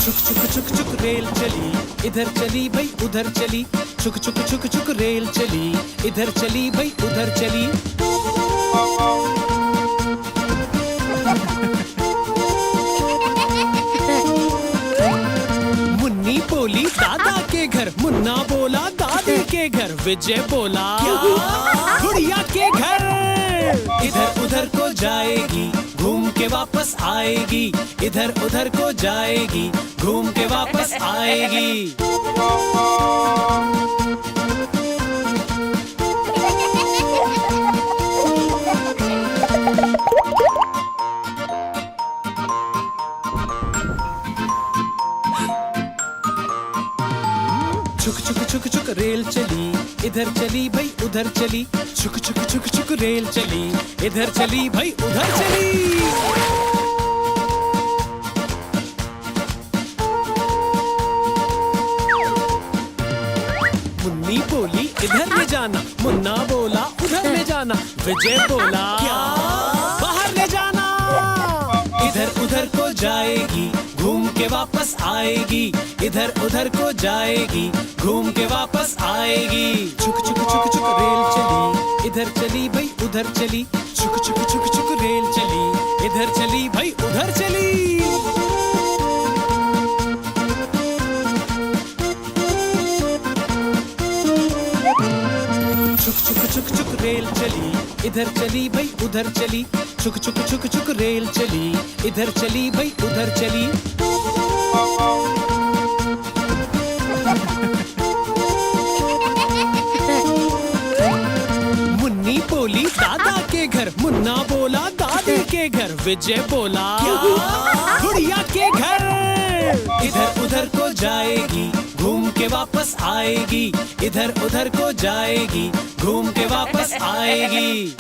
चुक चुक चुक चुक रेल चली, इधर चली भाई उधर चली। चुक चुक चुक चुक रेल चली, इधर चली भाई उधर चली। मुन्नी बोली दादा के घर, मुन्ना बोला दादी के घर, विजय बोला गुड़िया के घर। इधर उधर को जाएगी, घूम के वापस आएगी। इधर उधर को जाएगी, घूम के वापस आएगी। चुक चुक चुक चुक रेल चली, इधर चली भाई उधर चली। चुक चुक चुक चुक रेल चली, इधर चली भाई उधर चली। मुन्नी बोली इधर ले जाना, मुन्ना बोला उधर ले जाना, विजय बोला क्या बाहर ले जाना। इधर उधर को जाएगी, घूम के वापस आएगी। इधर उधर को जाएगी, घूम के वापस आएगी। चुक चुक चुक चुक रेल चली, इधर चली भाई उधर चली। चुक चुक चुक चुक रेल चली, इधर चली भाई उधर चली। चुक चुक चुक चुक रेल चली, इधर चली भाई उधर चली। चुक चुक चुक चुक रेल चली, इधर चली भाई उधर चली। मुन्नी बोली दादा के घर, मुन्ना बोला दादी के घर, विजय बोला गुड़िया के घर। इधर उधर को जाएगी, घूम के वापस आएगी। इधर उधर को जाएगी, घूम के वापस आएगी।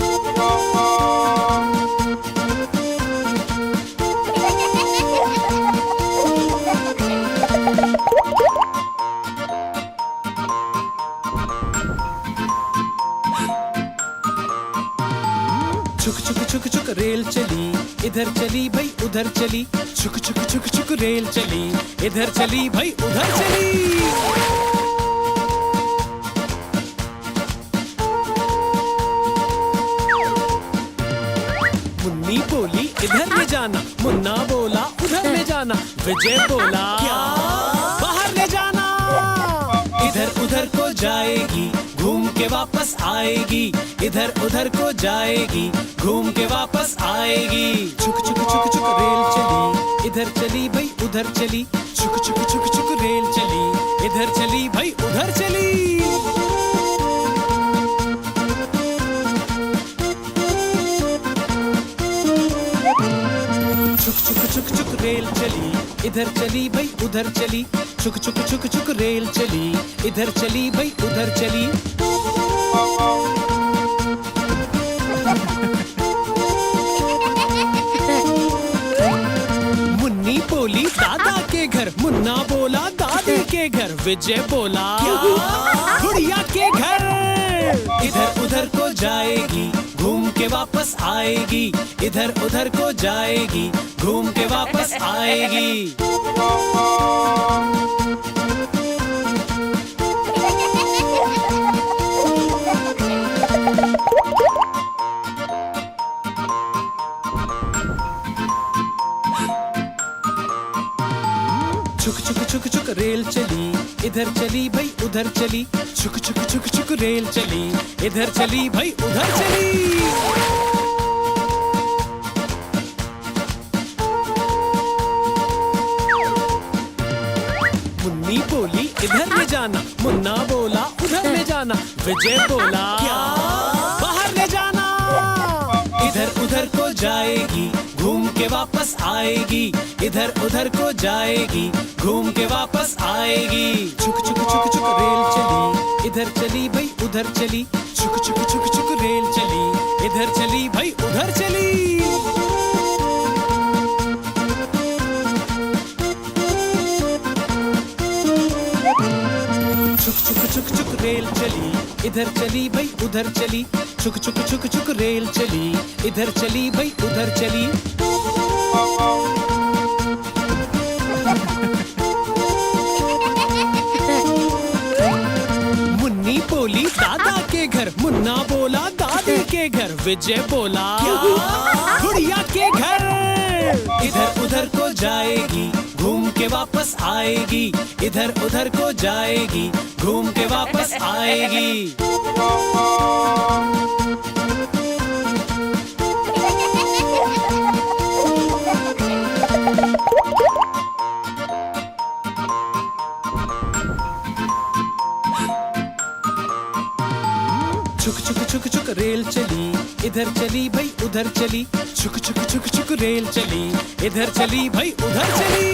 चुक चुक चुक चुक रेल चली, इधर चली भाई उधर चली। चुक चुक चुक चुक रेल चली, इधर चली भाई उधर चली। मुन्नी बोली इधर ले जाना, मुन्ना बोला उधर ले जाना, विजय बोला क्या बाहर ले जाना। इधर उधर को जाएगी, घूम के वापस आएगी। इधर उधर को जाएगी, घूम के वापस आएगी। चुक चुक चुक चुक रेल चली, इधर चली भाई उधर चली। चुक चुक चुक चुक रेल चली, इधर चली भाई उधर चली। चुक चुक चुक चुक रेल चली, इधर चली भाई उधर चली। चुक चुक चुक चुक रेल चली, इधर चली भाई उधर चली। मुन्नी बोली दादा के घर, मुन्ना बोला दादी के घर, विजय बोला गुड़िया के घर। इधर उधर को जाएगी, घूम के वापस आएगी। इधर उधर को जाएगी, घूम के वापस आएगी। चुक चुक चुक चुक रेल चली, इधर चली भाई उधर चली। चुक चुक चुक चुक रेल चली, इधर चली भाई उधर चली। मुन्नी बोली इधर ले जाना, मुन्ना बोला उधर ले जाना, विजय बोला क्या बाहर ले जाना। इधर उधर को जाएगी, घूम के वापस आएगी। इधर उधर को जाएगी, घूम के वापस आएगी। चुक चुक चुक चुक रेल चली, इधर चली भाई उधर चली। चुक चुक चुक चुक रेल चली, इधर चली भाई उधर चली। चुक चुक चुक चुक रेल चली, इधर चली भाई उधर चली। चुक चुक चुक चुक रेल चली, इधर चली भाई उधर चली। विजय बोला गुड़िया के घर। इधर उधर को जाएगी, घूम के वापस आएगी। इधर उधर को जाएगी, घूम के वापस आएगी। छुक छुक छुक छुक रेल चली, इधर चली भाई उधर चली। छुक छुक छुक छुक रेल चली, इधर चली भाई उधर चली।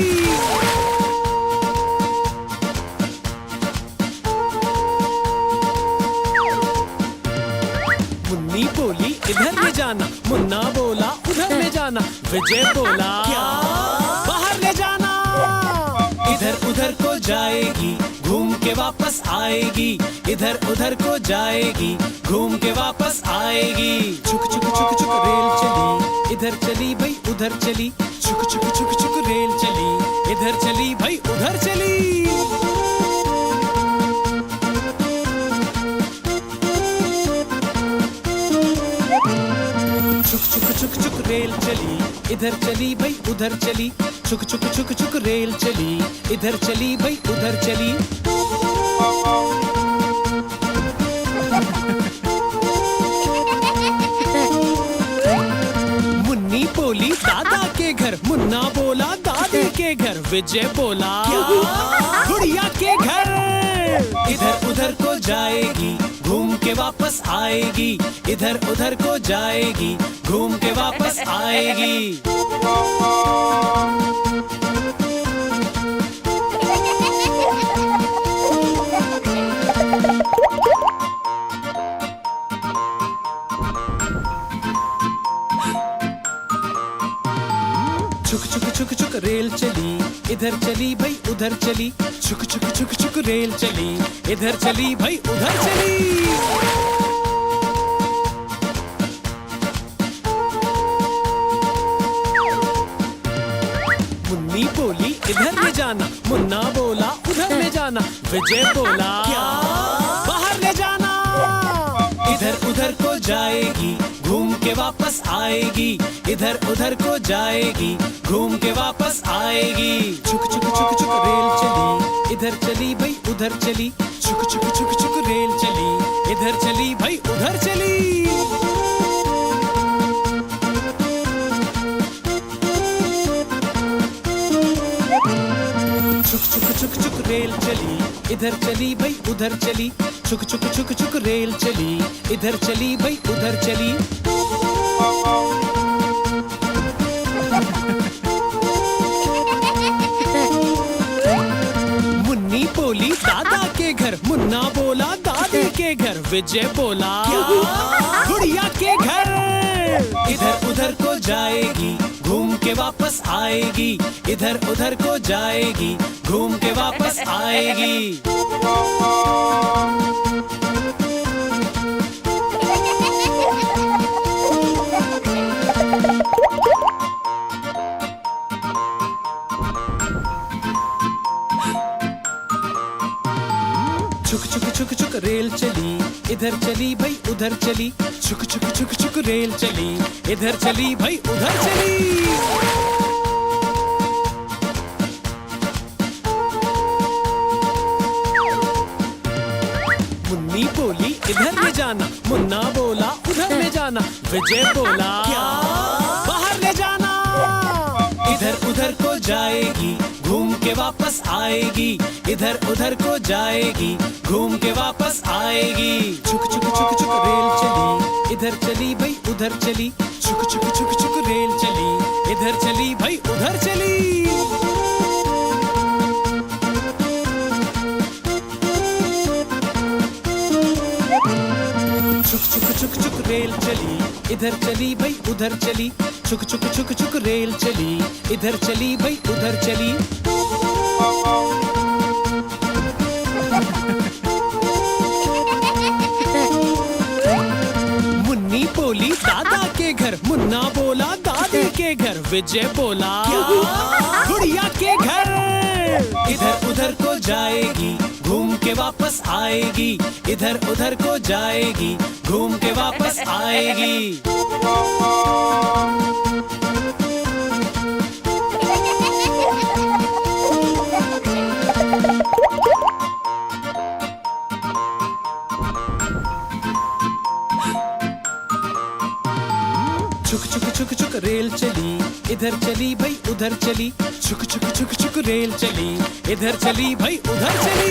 मुन्नी बोली इधर ले जाना, मुन्ना बोला उधर ले जाना। विजय बोला क्या बाहर ले जाना। इधर उधर को जाएगी, घूम के वापस आएगी। इधर उधर को जाएगी, घूम के वापस आएगी। छुक छुक छुक छुक रेल चली, इधर चली भाई उधर चली। छुक छुक छुक छुक रेल चली, इधर चली भाई उधर चली। छुक छुक छुक छुक रेल चली, इधर चली भाई उधर चली। छुक छुक छुक छुक रेल चली, इधर चली भाई उधर चली। मुन्नी बोली दादा के घर, मुन्ना बोला दादी के घर। विजय बोला गुड़िया के घर। इधर उधर को जाएगी, घूम के वापस आएगी। इधर उधर को जाएगी, घूम के वापस आएगी। छुक छुक छुक छुक रेल चली, इधर चली भाई उधर चली। छुक छुक छुक छुक रेल चली, इधर चली भाई उधर चली। मुन्नी बोली इधर ले जाना, मुन्ना बोला उधर ले जाना। विजय बोला क्या बाहर ले जाना। इधर उधर को जाएगी, घूम के वापस आएगी। इधर उधर को जाएगी, घूम के वापस आएगी। छुक छुक छुक छुक रेल चली, इधर चली भाई उधर चली। छुक छुक छुक छुक रेल चली, इधर चली भाई उधर चली। छुक छुक छुक छुक रेल चली, इधर चली भाई उधर चली। छुक छुक छुक छुक रेल चली, इधर चली भाई उधर चली। मुन्नी बोली दादा के घर, मुन्ना बोला दादी के घर। विजय बोला गुड़िया के घर। इधर उधर को जाएगी, घूम के वापस आएगी। इधर उधर को जाएगी, घूम के वापस आएगी। छुक छुक छुक छुक रेल चली, इधर चली भाई उधर चली। छुक छुक छुक छुक रेल चली, इधर चली भाई उधर चली। मुन्नी बोली इधर ले जाना, मुन्ना बोला उधर ले जाना। विजय बोला क्या बाहर ले जाना। इधर उधर को जाएगी, घूम के वापस आएगी। इधर उधर को जाएगी, घूम के वापस आएगी। छुक छुक छुक छुक रेल चली, इधर चली भाई उधर चली। छुक छुक छुक छुक रेल चली, इधर चली भाई उधर चली। छुक छुक छुक छुक रेल चली, इधर चली भाई उधर चली। छुक छुक छुक छुक रेल चली, इधर चली भाई उधर चली। मुन्नी बोली दादा के घर, मुन्ना बोला दादी के घर। विजय बोला गुड़िया के घर। इधर उधर को जाएगी, घूम के वापस वापस आएगी, इधर उधर को जाएगी, घूम के वापस आएगी। छुक छुक छुक छुक रेल चली, इधर चली भाई उधर चली, छुक छुक छुक छुक रेल चली, इधर चली भाई उधर चली।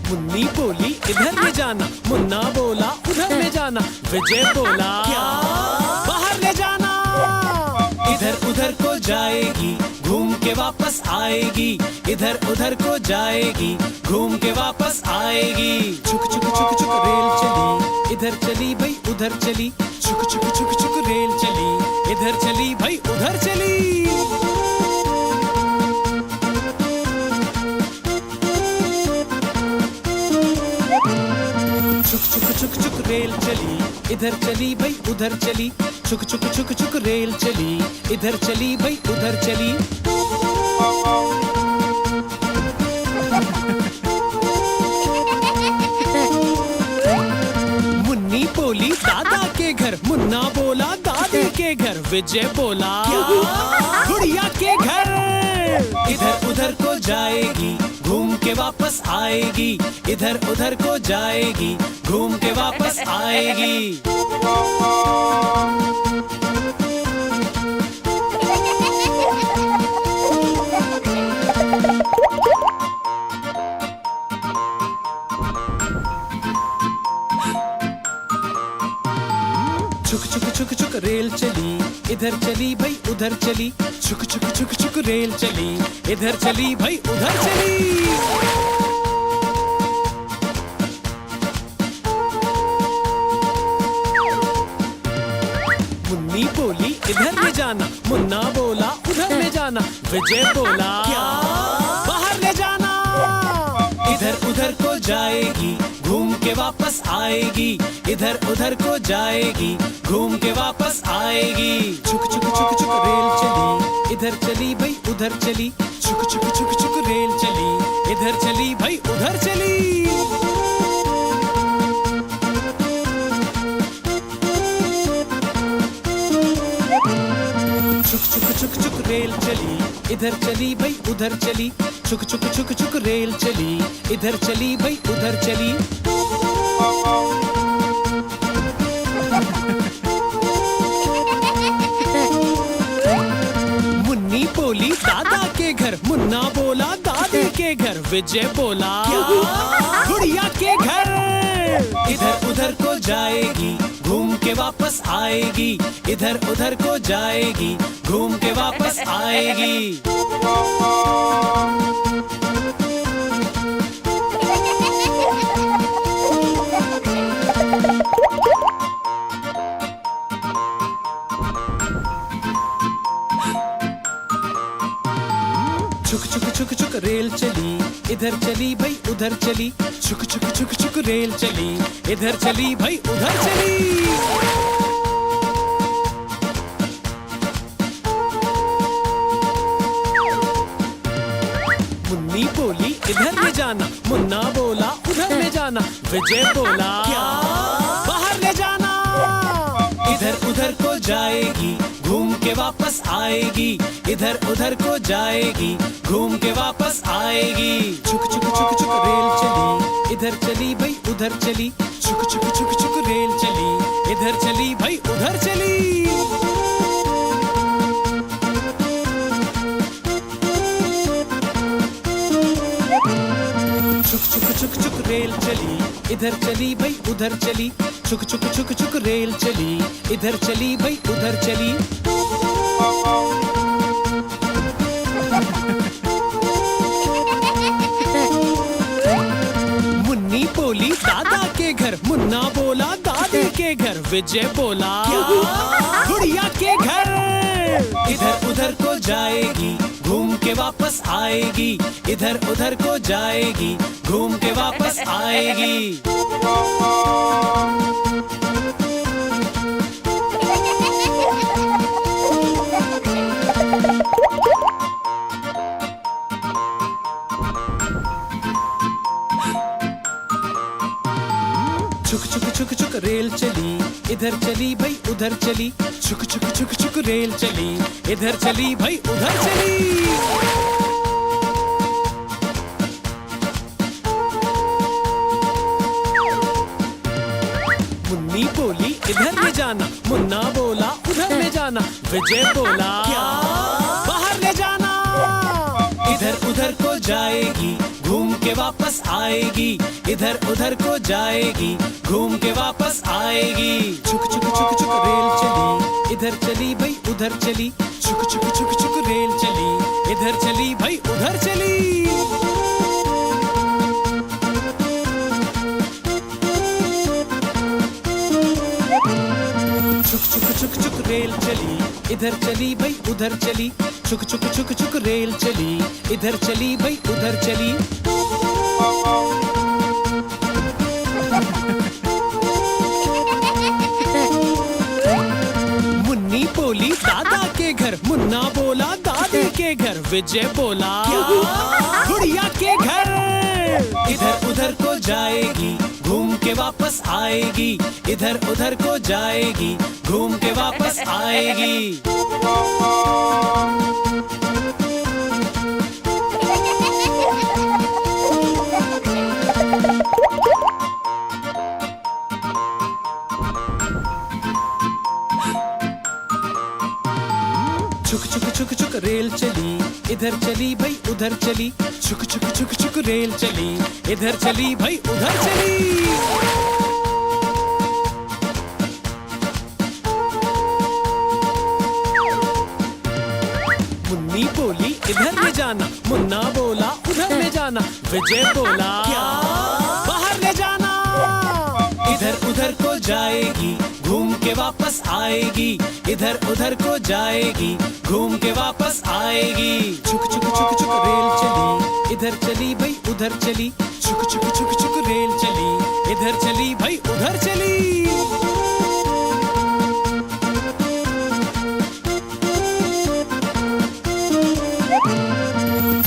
मुन्नी बोली इधर ले जाना, मुन्ना बोला उधर ले जाना, विजय बोला क्या बाहर ले जाना। इधर उधर को जाएगी, घूम के वापस आएगी, इधर उधर को जाएगी, घूम के वापस आएगी। छुक छुक छुक छुक रेल चली, इधर चली भाई उधर चली, छुक छुक छुक छुक रेल चली, इधर चली भाई उधर चली। छुक छुक छुक छुक रेल चली, इधर चली भाई उधर चली, छुक छुक छुक छुक रेल चली, इधर चली भाई उधर चली। मुन्नी बोली दादा के घर, मुन्ना बोला दादी के घर, विजय बोला गुड़िया के घर। इधर उधर को जाएगी, घूम के वापस आएगी, इधर उधर को जाएगी, घूम के वापस आएगी। छुक छुक छुक छुक रेल चली, इधर चली भाई उधर चली, छुक छुक छुक छुक रेल चली, इधर चली भाई उधर चली। मुन्नी बोली इधर ले जाना, मुन्ना बोला उधर ले जाना, विजय बोला क्या बाहर ले जाना। इधर उधर को जाएगी, घूम के वापस आएगी, इधर उधर को जाएगी, घूम के वापस आएगी। छुक छुक छुक छुक रेल चली, इधर चली भाई उधर चली, छुक छुक छुक छुक रेल चली, इधर चली भाई उधर चली। छुक छुक छुक छुक रेल चली, इधर चली भाई उधर चली, छुक छुक छुक छुक रेल चली, इधर चली भाई उधर चली। मुन्नी बोली दादा के घर, मुन्ना बोला दादी के घर, विजय बोला गुड़िया के घर। इधर उधर को जाएगी, घूम के वापस आएगी, इधर उधर को जाएगी, घूम के वापस आएगी। छुक छुक छुक छुक रेल चली, इधर चली भाई उधर चली, छुक छुक छुक छुक रेल चली, इधर चली भाई उधर चली। मुन्नी बोली इधर ले जाना, मुन्ना बोला उधर ले जाना, विजय बोला क्या बाहर ले जाना। इधर उधर को जाएगी, घूम के वापस आएगी, इधर उधर को जाएगी, घूम के वापस आएगी। छुक छुक छुक छुक रेल चली, इधर चली भाई उधर चली, छुक छुक छुक छुक रेल चली, इधर चली भाई उधर चली। छुक छुक छुक छुक रेल चली, इधर चली भाई उधर चली, छुक छुक छुक छुक रेल चली, इधर चली भाई उधर चली। मुन्नी बोली दादा के घर, मुन्ना बोला दादी के घर, विजय बोला गुड़िया के घर। इधर उधर को जाएगी, घूम के वापस आएगी, इधर उधर को जाएगी, घूम के वापस आएगी। चली, इधर चली भाई उधर चली, छुक छुक छुक छुक रेल चली, इधर चली भाई उधर चली। मुन्नी बोली इधर ले जाना, मुन्ना बोला उधर ले जाना, विजय बोला क्या बाहर ले जाना। इधर उधर को जाएगी, घूम के वापस आएगी, इधर उधर को जाएगी, घूम के वापस आएगी। छुक छुक छुक छुक रेल चली, इधर चली भाई उधर चली, छुक छुक छुक छुक रेल चली, इधर चली भाई उधर चली। छुक छुक छुक छुक रेल चली, इधर चली भाई उधर चली, छुक छुक छुक छुक रेल चली, इधर चली भाई उधर चली। मुन्नी बोली दादा के घर, मुन्ना बोला दादी के घर, विजय बोला गुड़िया के घर। इधर उधर को जाएगी, घूम के वापस आएगी, इधर उधर को जाएगी, घूम के वापस आएगी। छुक छुक छुक छुक रेल चली, इधर चली भाई उधर चली, छुक छुक छुक छुक रेल चली, इधर चली भाई उधर चली। मुन्नी बोली इधर ले जाना, मुन्ना बोला उधर ले जाना, विजय बोला क्या बाहर ले जाना। इधर उधर को जाएगी, घूम के वापस आएगी, इधर उधर को जाएगी, घूम के वापस आएगी। छुक छुक छुक छुक रेल चली, इधर चली भाई उधर चली, छुक छुक छुक छुक रेल चली, इधर चली भाई उधर चली।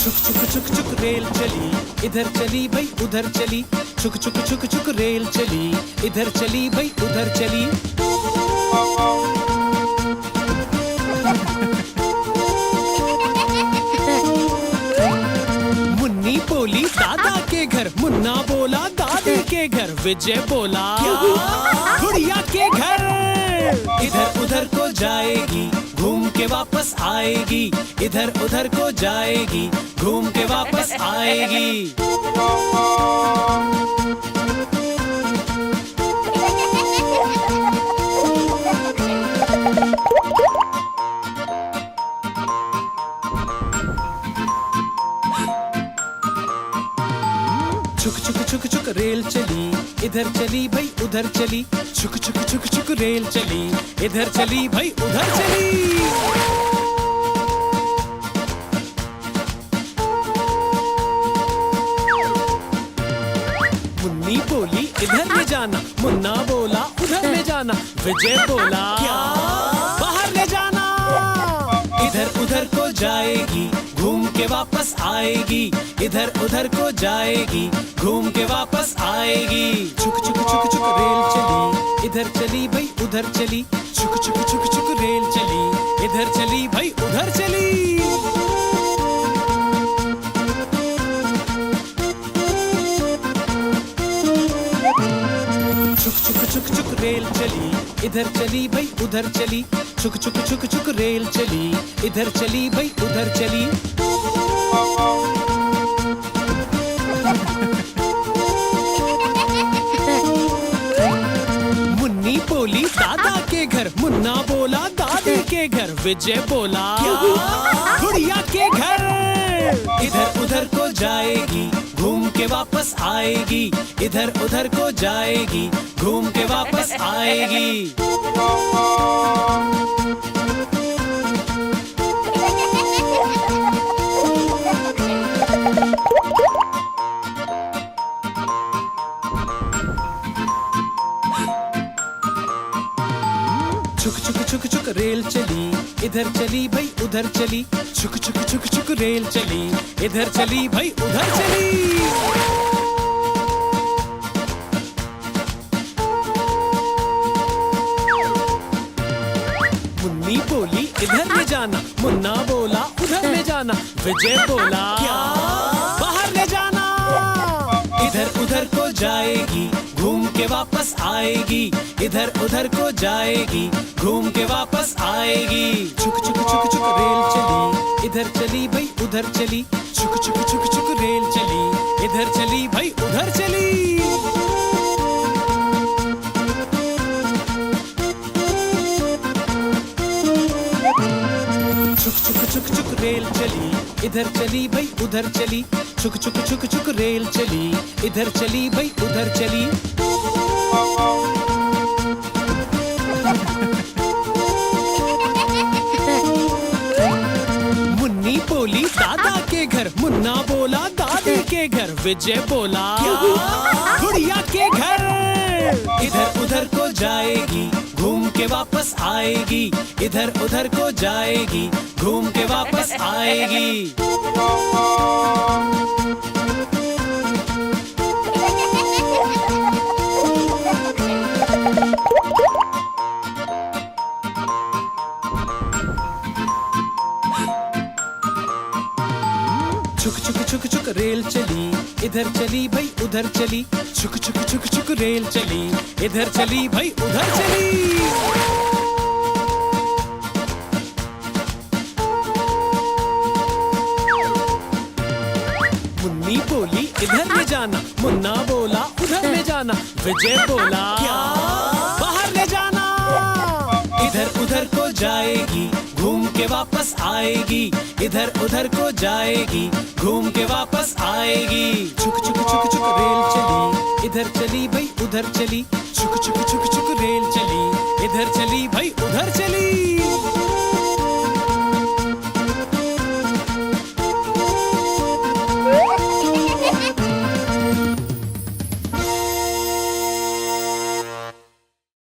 छुक छुक छुक छुक रेल चली, इधर चली भाई उधर चली, छुक छुक छुक छुक रेल चली, इधर चली भाई उधर चली। मुन्नी बोली दादा के घर, मुन्ना बोला दादी के घर, विजय बोला गुड़िया के घर। इधर उधर को जाएगी, घूम के वापस आएगी, इधर उधर को जाएगी, घूम के वापस आएगी। छुक छुक छुक छुक रेल चली, इधर चली भाई उधर चली, छुक छुक छुक छुक रेल चली, इधर चली भाई उधर चली। मुन्नी बोली इधर ले जाना, मुन्ना बोला उधर ले जाना, विजय बोला क्या बाहर ले जाना। इधर उधर को जाएगी, घूम के वापस आएगी, इधर उधर को जाएगी, घूम के वापस आएगी। छुक छुक छुक छुक रेल चली, इधर चली भाई उधर चली, छुक छुक छुक छुक रेल चली, इधर चली भाई उधर चली। छुक छुक छुक छुक रेल चली, इधर चली भाई उधर चली, छुक छुक छुक छुक रेल चली, इधर चली भाई उधर चली। मुन्नी बोली दादा के घर, मुन्ना बोला दादी के घर, विजय बोला गुड़िया के घर। इधर उधर को जाएगी, घूम के वापस आएगी, इधर उधर को जाएगी, घूम के वापस आएगी। छुक छुक छुक छुक रेल चली, इधर चली भाई उधर चली, छुक छुक छुक छुक रेल चली, इधर चली भाई उधर चली। इधर ले जाना, मुन्ना बोला उधर ले जाना, विजय बोला क्या बाहर ले जाना। इधर उधर को जाएगी, घूम के वापस आएगी, इधर उधर को जाएगी, घूम के वापस आएगी। छुक छुक छुक छुक रेल चली, इधर चली भाई उधर चली, छुक छुक छुक छुक रेल चली, इधर चली भाई उधर चली। छुक छुक छुक छुक रेल चली, इधर चली भाई उधर चली, छुक छुक छुक छुक रेल चली, इधर चली भाई उधर चली। मुन्नी बोली दादा के घर, मुन्ना बोला दादी के घर, विजय बोला गुड़िया के घर। इधर उधर को जाएगी, घूम के वापस आएगी, इधर उधर को जाएगी, घूम के वापस आएगी। छुक छुक छुक छुक रेल चली, इधर चली भाई उधर चली, छुक छुक छुक छुक रेल चली, इधर चली भाई उधर चली। मुन्नी बोली इधर ले जाना, मुन्ना बोला उधर ले जाना, विजय बोला क्या बाहर ले जाना। इधर उधर को जाएगी, घूम के वापस आएगी, इधर उधर को जाएगी, घूम के वापस आएगी। छुक छुक छुक छुक रेल चली, इधर चली भाई उधर चली, छुक छुक छुक छुक रेल चली, इधर चली भाई उधर चली।